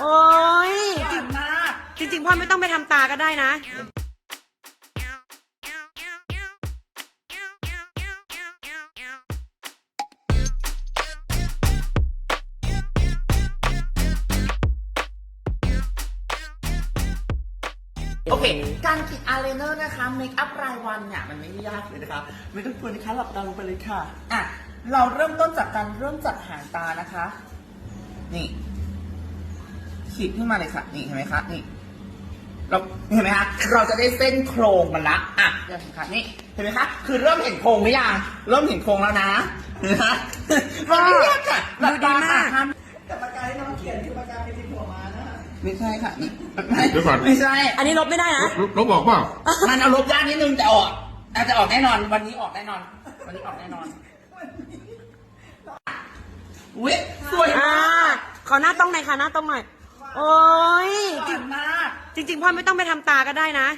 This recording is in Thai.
โอ้ย หวานมาก จริงๆพ่อไม่ต้องไปทำตาก็ได้นะ โอเค การกินอายไลเนอร์นะคะเมคอัพรายวันเนี่ยมันไม่ยากเลยนะคะ ไม่ต้องกลัวนะคะหลับตาลงไปเลยค่ะอ่ะ เราเริ่มต้นจากการเริ่มจากหางตานะคะ นี่ขีดขึ้นมาเลยค่ะ นี่เห็นไหมคะนี่เราเห็นไหมคะเราจะได้เส้นโครงมันละอ่ะเดี๋ยวค่ะนี่เห็นไหมคะคือเริ่มเห็นโครงหรือยังเริ่มเห็นโครงแล้วนะเห็นไหมคะมันไม่ยากค่ะหลับตาค่ะห้ามแต่ปากกาที่น้องเขียนคือปากกาเป็นสีหัวมานะไม่ใช่ค่ะนี่ เดี๋ยวก่อน ไม่ใช่ อันนี้ลบไม่ได้นะ ลบบอกเปล่า มันเอาลบยากนิดนึงแต่ออกอาจจะออกแน่นอน วันนี้ออกแน่นอน วันนี้ออกแน่นอนอุ้ยสวย อ่าม าก ขอหน้าตรงหน่อยค่ะหน้าตรงหน่อย โอ้ย หวานมาก จริงๆพ่อไม่ต้องไปทำตาก็ได้นะ